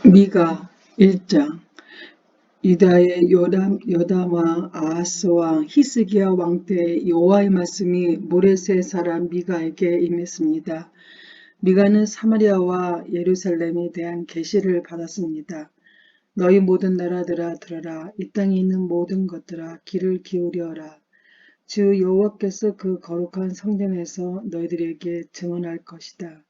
미가 1장. 유다의 요담 아하스 왕 히스기야 왕 때 여호와의 말씀이 모레셋 사람 미가에게 임했습니다. 미가는 사마리아와 예루살렘에 대한 계시를 받았습니다. 너희 모든 나라들아 들어라. 이 땅에 있는 모든 것들아 귀를 기울여라. 주 여호와께서 그 거룩한 성전에서 너희들에게 증언할 것이다.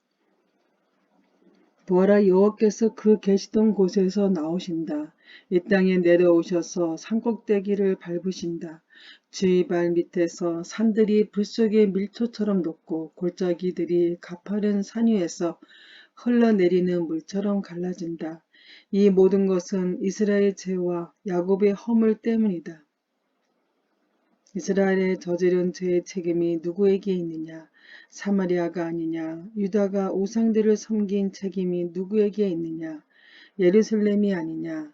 보아라, 여호와께서 그 계시던 곳에서 나오신다. 이 땅에 내려오셔서 산꼭대기를 밟으신다. 주의 발 밑에서 산들이 불 속의 밀초처럼 녹고 골짜기들이 가파른 산 위에서 흘러내리는 물처럼 갈라진다. 이 모든 것은 이스라엘의 죄와 야곱의 허물 때문이다. 이스라엘의 저지른 죄의 책임이 누구에게 있느냐? 사마리아가 아니냐? 유다가 우상들을 섬긴 책임이 누구에게 있느냐? 예루살렘이 아니냐?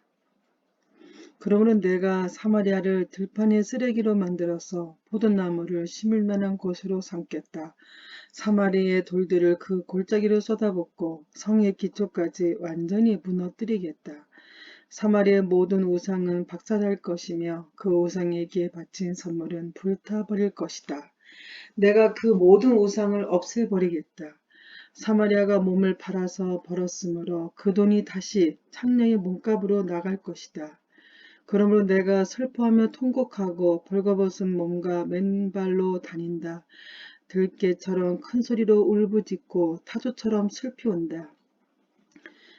그러므로 내가 사마리아를 들판의 쓰레기로 만들어서 포도나무를 심을 만한 곳으로 삼겠다. 사마리아의 돌들을 그 골짜기로 쏟아붓고 성의 기초까지 완전히 무너뜨리겠다. 사마리아의 모든 우상은 박살날 것이며 그 우상에게 바친 선물은 불타버릴 것이다. 내가 그 모든 우상을 없애버리겠다. 사마리아가 몸을 팔아서 벌었으므로 그 돈이 다시 창녀의 몸값으로 나갈 것이다. 그러므로 내가 슬퍼하며 통곡하고 벌거벗은 몸과 맨발로 다닌다. 들깨처럼 큰 소리로 울부짖고 타조처럼 슬피 온다.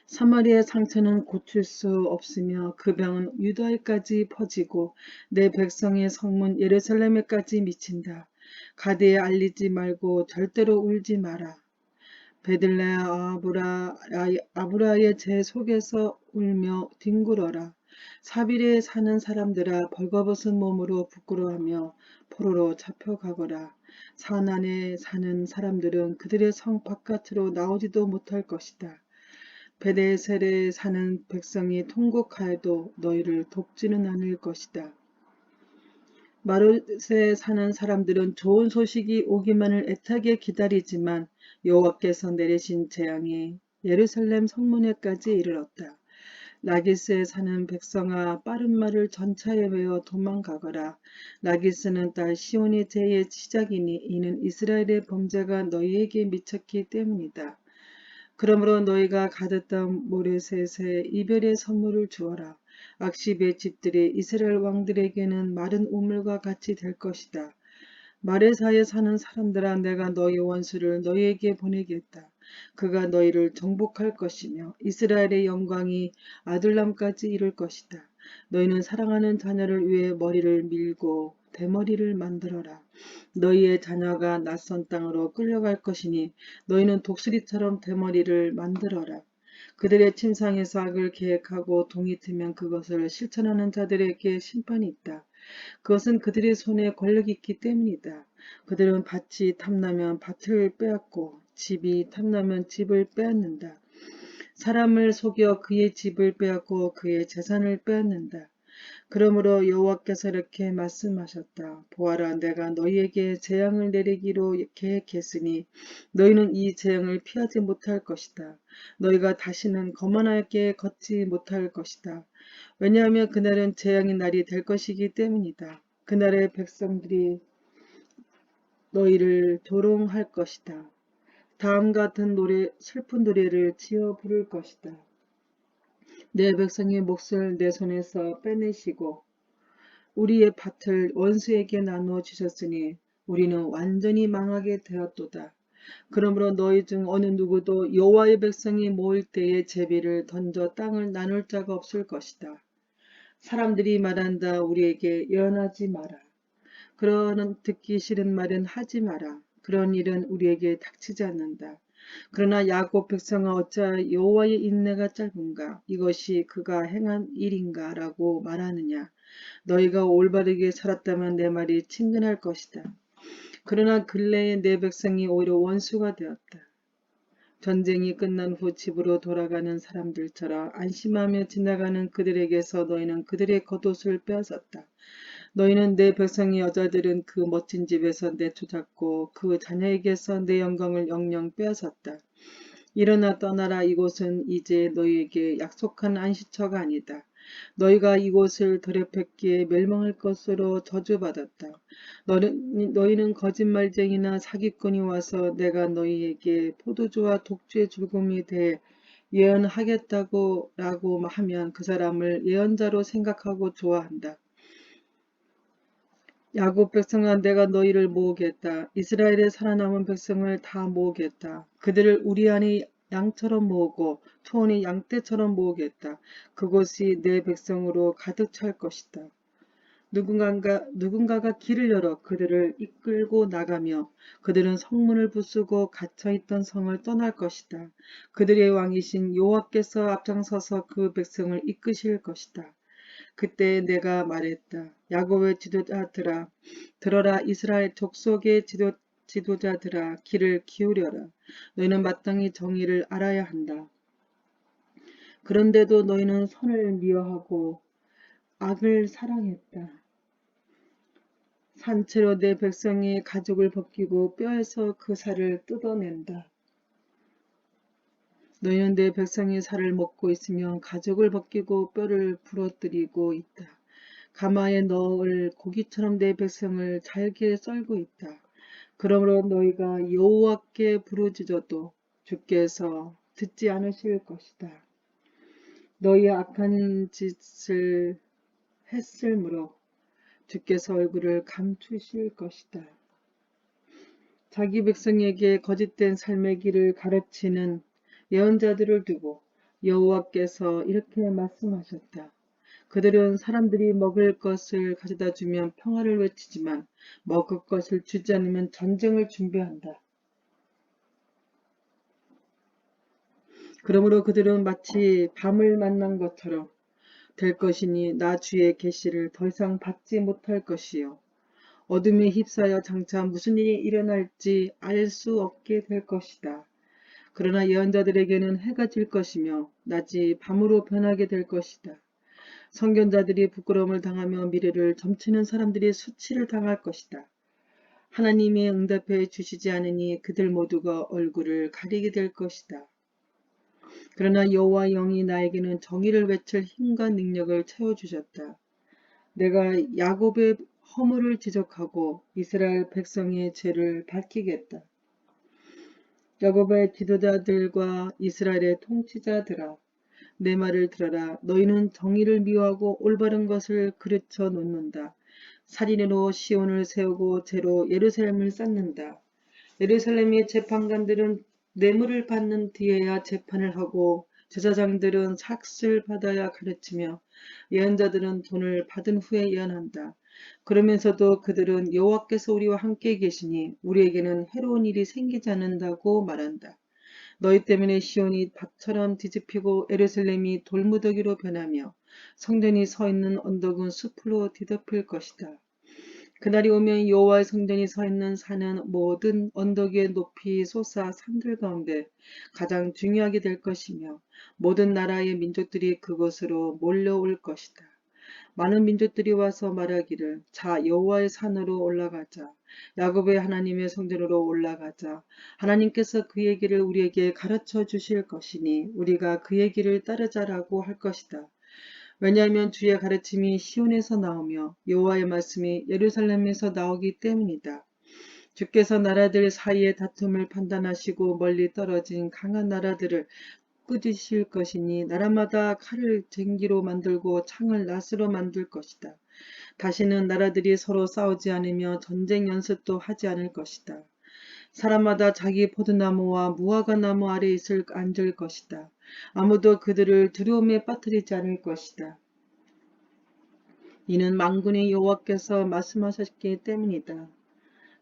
사마리아의 상처는 고칠 수 없으며 그 병은 유다에까지 퍼지고 내 백성의 성문 예루살렘에까지 미친다. 가드에 알리지 말고 절대로 울지 마라. 베들레아 아브라의 제 속에서 울며 뒹굴어라. 사비리에 사는 사람들아, 벌거벗은 몸으로 부끄러워하며 포로로 잡혀가거라. 산 안에 사는 사람들은 그들의 성 바깥으로 나오지도 못할 것이다. 베데셀에 사는 백성이 통곡하여도 너희를 돕지는 않을 것이다. 마룻에 사는 사람들은 좋은 소식이 오기만을 애타게 기다리지만 여호와께서 내리신 재앙이 예루살렘 성문에까지 이르렀다. 라기스에 사는 백성아, 빠른 말을 전차에 메어 도망가거라. 라기스는 딸 시온의 죄의 시작이니 이는 이스라엘의 범죄가 너희에게 미쳤기 때문이다. 그러므로 너희가 가득던 모레셋에 이별의 선물을 주어라. 악십의 집들이 이스라엘 왕들에게는 마른 우물과 같이 될 것이다. 마레사에 사는 사람들아, 내가 너희 원수를 너희에게 보내겠다. 그가 너희를 정복할 것이며 이스라엘의 영광이 아둘람까지 이룰 것이다. 너희는 사랑하는 자녀를 위해 머리를 밀고 대머리를 만들어라. 너희의 자녀가 낯선 땅으로 끌려갈 것이니 너희는 독수리처럼 대머리를 만들어라. 그들의 침상에서 악을 계획하고 동이 트면 그것을 실천하는 자들에게 심판이 있다. 그것은 그들의 손에 권력이 있기 때문이다. 그들은 밭이 탐나면 밭을 빼앗고 집이 탐나면 집을 빼앗는다. 사람을 속여 그의 집을 빼앗고 그의 재산을 빼앗는다. 그러므로 여호와께서 이렇게 말씀하셨다. 보아라, 내가 너희에게 재앙을 내리기로 계획했으니 너희는 이 재앙을 피하지 못할 것이다. 너희가 다시는 거만하게 걷지 못할 것이다. 왜냐하면 그날은 재앙의 날이 될 것이기 때문이다. 그날의 백성들이 너희를 조롱할 것이다. 다음 같은 노래, 슬픈 노래를 지어 부를 것이다. 내 백성의 몫을 내 손에서 빼내시고 우리의 밭을 원수에게 나누어 주셨으니 우리는 완전히 망하게 되었도다. 그러므로 너희 중 어느 누구도 여호와의 백성이 모일 때에 제비를 던져 땅을 나눌 자가 없을 것이다. 사람들이 말한다. 우리에게 예언하지 마라. 그러는 듣기 싫은 말은 하지 마라. 그런 일은 우리에게 닥치지 않는다. 그러나 야곱 백성아, 어찌하여 여호와의 인내가 짧은가? 이것이 그가 행한 일인가? 라고 말하느냐? 너희가 올바르게 살았다면 내 말이 친근할 것이다. 그러나 근래에 내 백성이 오히려 원수가 되었다. 전쟁이 끝난 후 집으로 돌아가는 사람들처럼 안심하며 지나가는 그들에게서 너희는 그들의 겉옷을 빼앗았다. 너희는 내 백성의 여자들은 그 멋진 집에서 내쫓았고 그 자녀에게서 내 영광을 영영 빼앗았다. 일어나 떠나라. 이곳은 이제 너희에게 약속한 안식처가 아니다. 너희가 이곳을 더럽혔기에 멸망할 것으로 저주받았다. 너희는 거짓말쟁이나 사기꾼이 와서 내가 너희에게 포도주와 독주의 죽음에 대해 예언하겠다고 라고 하면 그 사람을 예언자로 생각하고 좋아한다. 야곱 백성아, 내가 너희를 모으겠다. 이스라엘의 살아남은 백성을 다 모으겠다. 그들을 우리 안의 양처럼 모으고 초원의 양떼처럼 모으겠다. 그곳이 내 백성으로 가득 찰 것이다. 누군가가 길을 열어 그들을 이끌고 나가며 그들은 성문을 부수고 갇혀있던 성을 떠날 것이다. 그들의 왕이신 여호와께서 앞장서서 그 백성을 이끄실 것이다. 그때 내가 말했다. 야곱의 지도자들아, 들어라. 이스라엘 족속의 지도자들아, 귀를 기울여라. 너희는 마땅히 정의를 알아야 한다. 그런데도 너희는 선을 미워하고 악을 사랑했다. 산채로 내 백성의 가죽을 벗기고 뼈에서 그 살을 뜯어낸다. 너희는 내 백성의 살을 먹고 있으며 가죽을 벗기고 뼈를 부러뜨리고 있다. 가마에 넣을 고기처럼 내 백성을 잘게 썰고 있다. 그러므로 너희가 여호와께 부르짖어도 주께서 듣지 않으실 것이다. 너희의 악한 짓을 했으므로 주께서 얼굴을 감추실 것이다. 자기 백성에게 거짓된 삶의 길을 가르치는 예언자들을 두고 여호와께서 이렇게 말씀하셨다. 그들은 사람들이 먹을 것을 가져다 주면 평화를 외치지만 먹을 것을 주지 않으면 전쟁을 준비한다. 그러므로 그들은 마치 밤을 만난 것처럼 될 것이니 나 주의 계시를 더 이상 받지 못할 것이요. 어둠에 휩싸여 장차 무슨 일이 일어날지 알 수 없게 될 것이다. 그러나 예언자들에게는 해가 질 것이며 낮이 밤으로 변하게 될 것이다. 선견자들이 부끄러움을 당하며 미래를 점치는 사람들이 수치를 당할 것이다. 하나님이 응답해 주시지 않으니 그들 모두가 얼굴을 가리게 될 것이다. 그러나 여호와 영이 나에게는 정의를 외칠 힘과 능력을 채워주셨다. 내가 야곱의 허물을 지적하고 이스라엘 백성의 죄를 밝히겠다. 야곱의 지도자들과 이스라엘의 통치자들아, 내 말을 들어라. 너희는 정의를 미워하고 올바른 것을 그르쳐 놓는다. 살인으로 시온을 세우고 죄로 예루살렘을 쌓는다. 예루살렘의 재판관들은 뇌물을 받는 뒤에야 재판을 하고 제사장들은 삭슬 받아야 가르치며 예언자들은 돈을 받은 후에 예언한다. 그러면서도 그들은 여호와께서 우리와 함께 계시니 우리에게는 해로운 일이 생기지 않는다고 말한다. 너희 때문에 시온이 밭처럼 뒤집히고 예루살렘이 돌무더기로 변하며 성전이 서 있는 언덕은 숲으로 뒤덮일 것이다. 그날이 오면 여호와의 성전이 서 있는 산은 모든 언덕 위에 높이 솟아 산들 가운데 가장 중요하게 될 것이며 모든 나라의 민족들이 그곳으로 몰려올 것이다. 많은 민족들이 와서 말하기를 자 여호와의 산으로 올라가자. 야곱의 하나님의 성전으로 올라가자. 하나님께서 그의 길을 우리에게 가르쳐 주실 것이니 우리가 그의 길을 따르자라고 할 것이다. 왜냐하면 주의 가르침이 시온에서 나오며 여호와의 말씀이 예루살렘에서 나오기 때문이다. 주께서 나라들 사이의 다툼을 판단하시고 멀리 떨어진 강한 나라들을 꾸짖으실 것이니 나라마다 칼을 쟁기로 만들고 창을 낫으로 만들 것이다. 다시는 나라들이 서로 싸우지 않으며 전쟁 연습도 하지 않을 것이다. 사람마다 자기 포도나무와 무화과나무 아래 앉을 것이다. 아무도 그들을 두려움에 빠뜨리지 않을 것이다. 이는 만군의 여호와께서 말씀하셨기 때문이다.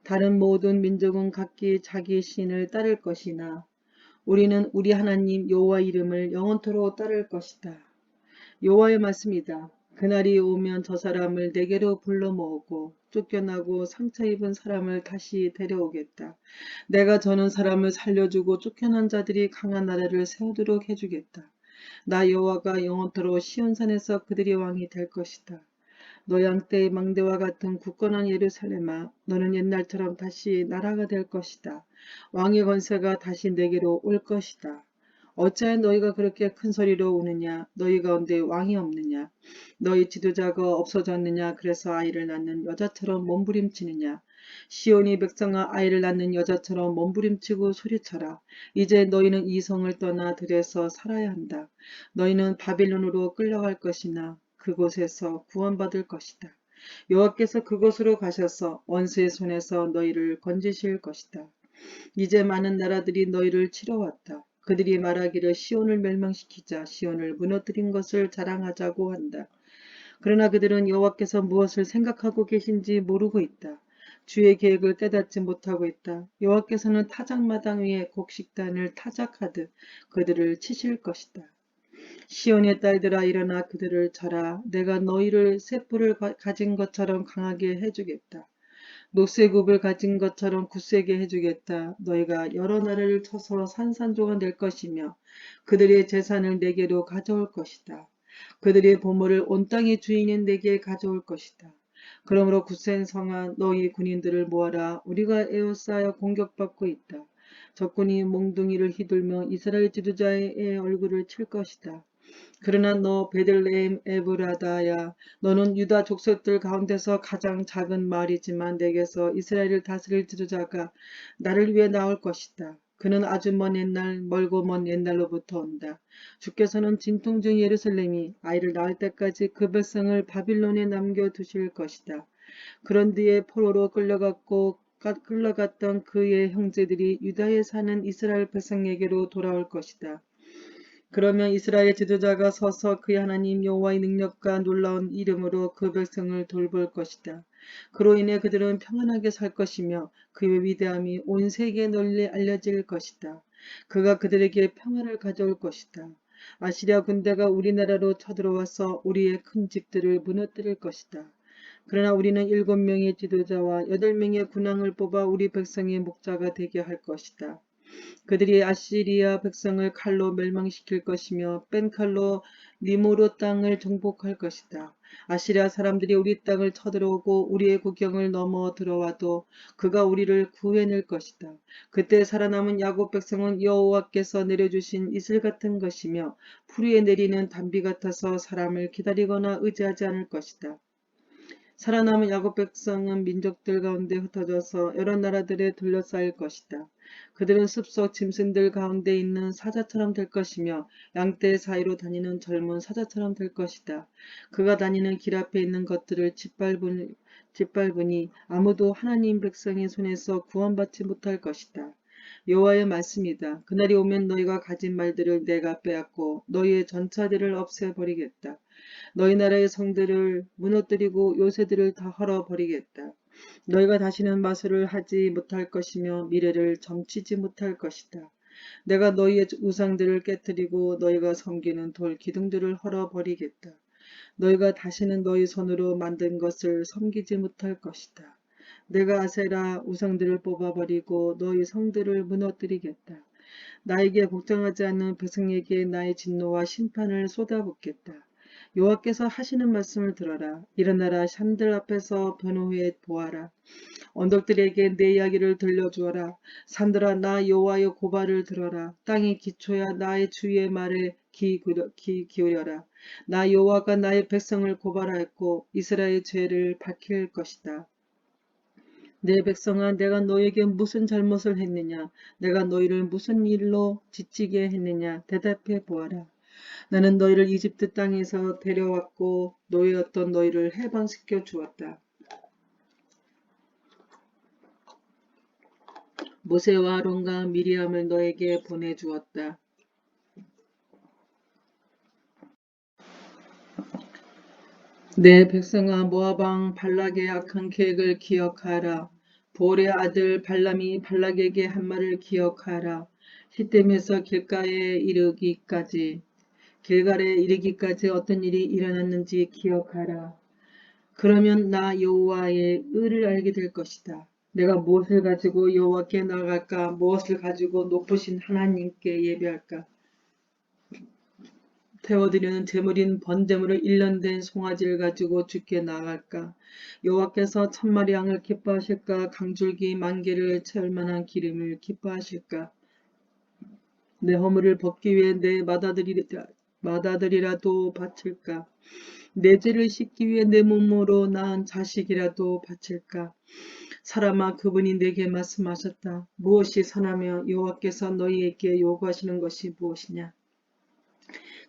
다른 모든 민족은 각기 자기 신을 따를 것이나 우리는 우리 하나님 여호와 이름을 영원토록 따를 것이다. 여호와의 말씀이다. 그날이 오면 저 사람을 내게로 불러 모으고 쫓겨나고 상처 입은 사람을 다시 데려오겠다. 내가 저는 사람을 살려주고 쫓겨난 자들이 강한 나라를 세우도록 해주겠다. 나 여호와가 영원토록 시온산에서 그들의 왕이 될 것이다. 노양 때의 망대와 같은 굳건한 예루살렘아, 너는 옛날처럼 다시 나라가 될 것이다. 왕의 권세가 다시 내게로 올 것이다. 어찌하여 너희가 그렇게 큰 소리로 우느냐? 너희 가운데 왕이 없느냐? 너희 지도자가 없어졌느냐? 그래서 아이를 낳는 여자처럼 몸부림치느냐? 시온이 백성아 아이를 낳는 여자처럼 몸부림치고 소리쳐라. 이제 너희는 이 성을 떠나 들에서 살아야 한다. 너희는 바빌론으로 끌려갈 것이나 그곳에서 구원받을 것이다. 여호와께서 그곳으로 가셔서 원수의 손에서 너희를 건지실 것이다. 이제 많은 나라들이 너희를 치러 왔다. 그들이 말하기를 시온을 멸망시키자 시온을 무너뜨린 것을 자랑하자고 한다. 그러나 그들은 여호와께서 무엇을 생각하고 계신지 모르고 있다. 주의 계획을 깨닫지 못하고 있다. 여호와께서는 타작마당 위에 곡식단을 타작하듯 그들을 치실 것이다. 시온의 딸들아 일어나 그들을 쳐라. 내가 너희를 셋불을 가진 것처럼 강하게 해주겠다. 녹색읍을 가진 것처럼 굳세게 해주겠다. 너희가 여러 나라를 쳐서 산산조가 될 것이며 그들의 재산을 내게로 가져올 것이다. 그들의 보물을 온 땅의 주인인 내게 가져올 것이다. 그러므로 굳센 성아 너희 군인들을 모아라. 우리가 에워싸여 공격받고 있다. 적군이 몽둥이를 휘둘며 이스라엘 지도자의 얼굴을 칠 것이다. 그러나 너 베들레헴 에브라다야 너는 유다 족속들 가운데서 가장 작은 마을이지만 내게서 이스라엘을 다스릴 지도자가 나를 위해 나올 것이다. 그는 아주 먼 옛날 멀고 먼 옛날로부터 온다. 주께서는 진통 중 예루살렘이 아이를 낳을 때까지 그 백성을 바빌론에 남겨두실 것이다. 그런 뒤에 포로로 끌려갔던 그의 형제들이 유다에 사는 이스라엘 백성에게로 돌아올 것이다. 그러면 이스라엘 지도자가 서서 그의 하나님 여호와의 능력과 놀라운 이름으로 그 백성을 돌볼 것이다. 그로 인해 그들은 평안하게 살 것이며 그의 위대함이 온 세계에 널리 알려질 것이다. 그가 그들에게 평화를 가져올 것이다. 아시리아 군대가 우리나라로 쳐들어와서 우리의 큰 집들을 무너뜨릴 것이다. 그러나 우리는 7명의 지도자와 8명의 군왕을 뽑아 우리 백성의 목자가 되게 할 것이다. 그들이 아시리아 백성을 칼로 멸망시킬 것이며 뺀 칼로 니무롯 땅을 정복할 것이다. 아시리아 사람들이 우리 땅을 쳐들어오고 우리의 국경을 넘어 들어와도 그가 우리를 구해낼 것이다. 그때 살아남은 야곱 백성은 여호와께서 내려주신 이슬 같은 것이며 풀 위에 내리는 단비 같아서 사람을 기다리거나 의지하지 않을 것이다. 살아남은 야곱 백성은 민족들 가운데 흩어져서 여러 나라들에 둘러싸일 것이다. 그들은 숲속 짐승들 가운데 있는 사자처럼 될 것이며 양떼 사이로 다니는 젊은 사자처럼 될 것이다. 그가 다니는 길 앞에 있는 것들을 짓밟으니 아무도 하나님 백성의 손에서 구원받지 못할 것이다. 여호와의 말씀이다. 그날이 오면 너희가 가진 말들을 내가 빼앗고 너희의 전차들을 없애버리겠다. 너희 나라의 성들을 무너뜨리고 요새들을 다 헐어버리겠다. 너희가 다시는 마술을 하지 못할 것이며 미래를 점치지 못할 것이다. 내가 너희의 우상들을 깨뜨리고 너희가 섬기는 돌 기둥들을 헐어버리겠다. 너희가 다시는 너희 손으로 만든 것을 섬기지 못할 것이다. 내가 아세라 우상들을 뽑아버리고 너희 성들을 무너뜨리겠다. 나에게 복종하지 않는 백성에게 나의 진노와 심판을 쏟아붓겠다. 여호와께서 하시는 말씀을 들어라. 일어나라 산들 앞에서 변호해 보아라. 언덕들에게 내 이야기를 들려주어라. 산들아 나 여호와의 고발을 들어라. 땅의 기초야 나의 주의 말에 귀 기울여라. 나 여호와가 나의 백성을 고발하였고 이스라엘 죄를 밝힐 것이다. 내 백성아 내가 너에게 무슨 잘못을 했느냐? 내가 너희를 무슨 일로 지치게 했느냐? 대답해 보아라. 나는 너희를 이집트 땅에서 데려왔고 노예였던 너희를 해방시켜 주었다. 모세와 아론과 미리암을 너에게 보내주었다. 내 백성아 모압 왕 발락의 악한 계획을 기억하라. 보올의 아들 발람이 발락에게 한 말을 기억하라. 시댐에서 길갈에 이르기까지 어떤 일이 일어났는지 기억하라. 그러면 나 여호와의 의를 알게 될 것이다. 내가 무엇을 가지고 여호와께 나아갈까? 무엇을 가지고 높으신 하나님께 예배할까? 태워드리는 제물인 번제물을 1년 된 송아지를 가지고 주께 나아갈까? 여호와께서 1000마리 양을 기뻐하실까? 강줄기 10,000개를 채울 만한 기름을 기뻐하실까? 내 허물을 벗기 위해 내 맏아들이라도 바칠까? 내 죄를 씻기 위해 내 몸으로 낳은 자식이라도 바칠까? 사람아, 그분이 내게 말씀하셨다. 무엇이 선하며 여호와께서 너희에게 요구하시는 것이 무엇이냐?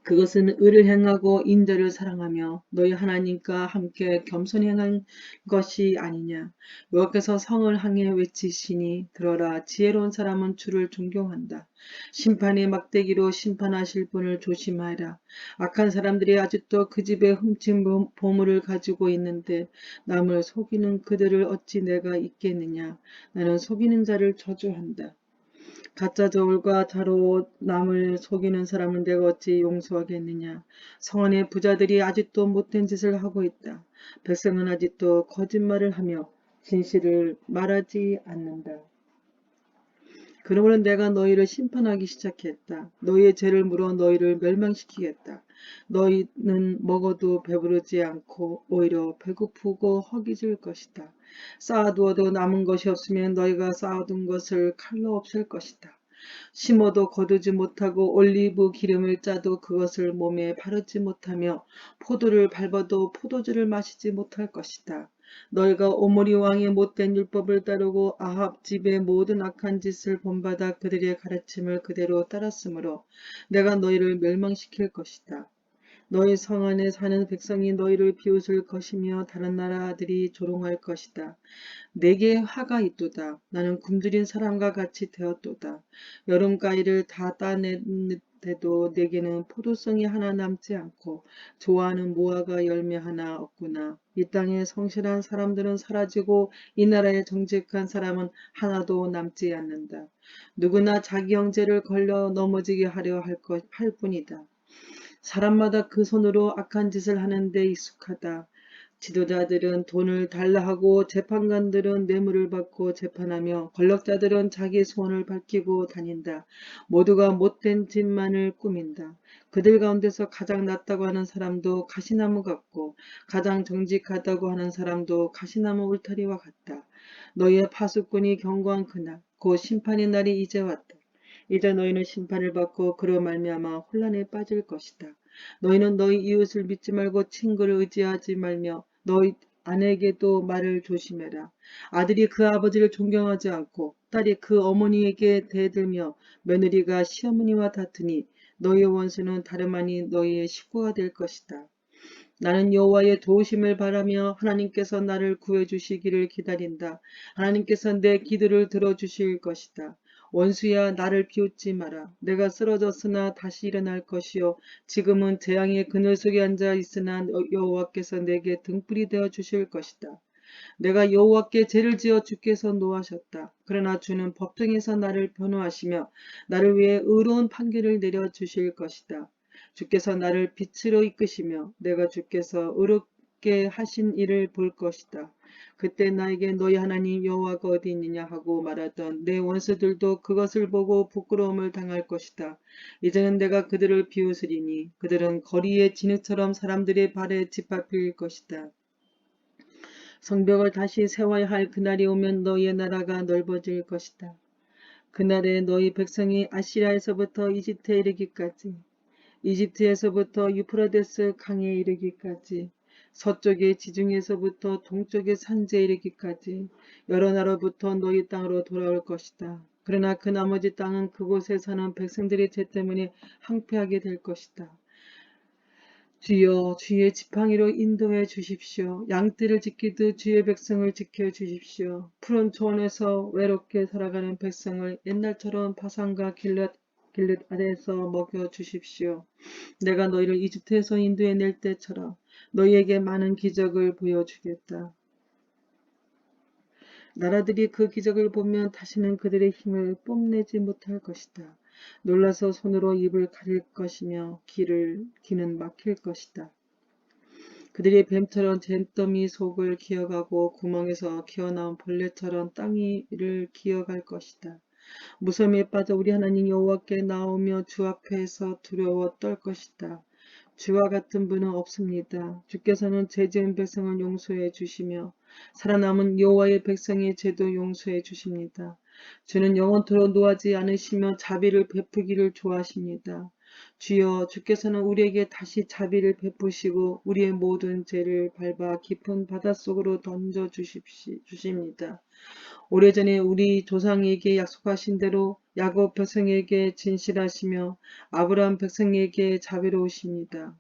그것은 의를 행하고 인자를 사랑하며 너희 하나님과 함께 겸손히 행한 것이 아니냐. 여호와께서 성을 향해 외치시니 들어라. 지혜로운 사람은 주를 존경한다. 심판의 막대기로 심판하실 분을 조심하라. 악한 사람들이 아직도 그 집에 훔친 보물을 가지고 있는데 남을 속이는 그들을 어찌 내가 잊겠느냐. 나는 속이는 자를 저주한다. 가짜 저울과 자로 남을 속이는 사람은 내가 어찌 용서하겠느냐. 성 안의 부자들이 아직도 못된 짓을 하고 있다. 백성은 아직도 거짓말을 하며 진실을 말하지 않는다. 그러므로 내가 너희를 심판하기 시작했다. 너희의 죄를 물어 너희를 멸망시키겠다. 너희는 먹어도 배부르지 않고 오히려 배고프고 허기질 것이다. 쌓아두어도 남은 것이 없으면 너희가 쌓아둔 것을 칼로 없앨 것이다. 심어도 거두지 못하고 올리브 기름을 짜도 그것을 몸에 바르지 못하며 포도를 밟아도 포도주를 마시지 못할 것이다. 너희가 오므리 왕의 못된 율법을 따르고 아합 집의 모든 악한 짓을 본받아 그들의 가르침을 그대로 따랐으므로 내가 너희를 멸망시킬 것이다. 너희 성 안에 사는 백성이 너희를 비웃을 것이며 다른 나라들이 조롱할 것이다. 내게 화가 있도다. 나는 굶주린 사람과 같이 되었도다. 여름가위를 다 따냈는데도 내게는 포도송이 하나 남지 않고 좋아하는 무화과 열매 하나 없구나. 이 땅에 성실한 사람들은 사라지고 이 나라에 정직한 사람은 하나도 남지 않는다. 누구나 자기 형제를 걸려 넘어지게 하려 할 뿐이다. 사람마다 그 손으로 악한 짓을 하는데 익숙하다. 지도자들은 돈을 달라 하고 재판관들은 뇌물을 받고 재판하며 권력자들은 자기 소원을 밝히고 다닌다. 모두가 못된 짓만을 꾸민다. 그들 가운데서 가장 낫다고 하는 사람도 가시나무 같고 가장 정직하다고 하는 사람도 가시나무 울타리와 같다. 너희의 파수꾼이 경고한 그날 곧 심판의 날이 이제 왔다. 이제 너희는 심판을 받고 그로 말미암아 혼란에 빠질 것이다. 너희는 너희 이웃을 믿지 말고 친구를 의지하지 말며 너희 아내에게도 말을 조심해라. 아들이 그 아버지를 존경하지 않고 딸이 그 어머니에게 대들며 며느리가 시어머니와 다투니 너희의 원수는 다름 아닌 너희의 식구가 될 것이다. 나는 여호와의 도우심을 바라며 하나님께서 나를 구해주시기를 기다린다. 하나님께서 내 기도를 들어주실 것이다. 원수야, 나를 비웃지 마라. 내가 쓰러졌으나 다시 일어날 것이요 지금은 재앙의 그늘 속에 앉아 있으나 여호와께서 내게 등불이 되어 주실 것이다. 내가 여호와께 죄를 지어 주께서 노하셨다. 그러나 주는 법정에서 나를 변호하시며 나를 위해 의로운 판결을 내려 주실 것이다. 주께서 나를 빛으로 이끄시며 내가 주께서 의롭게 하신 일을 볼 것이다. 그때 나에게 너희 하나님 여호와가 어디 있느냐 하고 말하던 내 원수들도 그것을 보고 부끄러움을 당할 것이다. 이제는 내가 그들을 비웃으리니 그들은 거리의 진흙처럼 사람들의 발에 짓밟힐 것이다. 성벽을 다시 세워야 할 그날이 오면 너희의 나라가 넓어질 것이다. 그날에 너희 백성이 아시리아에서부터 이집트에 이르기까지, 이집트에서부터 유프라데스 강에 이르기까지, 서쪽의 지중해에서부터 동쪽의 산지에 이르기까지 여러 나라로부터 너희 땅으로 돌아올 것이다. 그러나 그 나머지 땅은 그곳에 사는 백성들의 죄 때문에 황폐하게 될 것이다. 주여, 주의 지팡이로 인도해 주십시오. 양떼를 지키듯 주의 백성을 지켜 주십시오. 푸른 초원에서 외롭게 살아가는 백성을 옛날처럼 바산과 길앗 아래에서 먹여 주십시오. 내가 너희를 이집트에서 인도해 낼 때처럼 너희에게 많은 기적을 보여주겠다. 나라들이 그 기적을 보면 다시는 그들의 힘을 뽐내지 못할 것이다. 놀라서 손으로 입을 가릴 것이며 귀는 막힐 것이다. 그들이 뱀처럼 잿더미 속을 기어가고 구멍에서 기어나온 벌레처럼 땅 위를 기어갈 것이다. 무섬에 빠져 우리 하나님 여호와께 나오며 주 앞에서 두려워 떨 것이다. 주와 같은 분은 없습니다. 주께서는 죄 지은 백성을 용서해 주시며 살아남은 여호와의 백성의 죄도 용서해 주십니다. 주는 영원토록 노하지 않으시며 자비를 베푸기를 좋아하십니다. 주여, 주께서는 우리에게 다시 자비를 베푸시고 우리의 모든 죄를 밟아 깊은 바닷속으로 던져 주십니다. 오래전에 우리 조상에게 약속하신 대로 야곱 백성에게 진실하시며 아브라함 백성에게 자비로우십니다.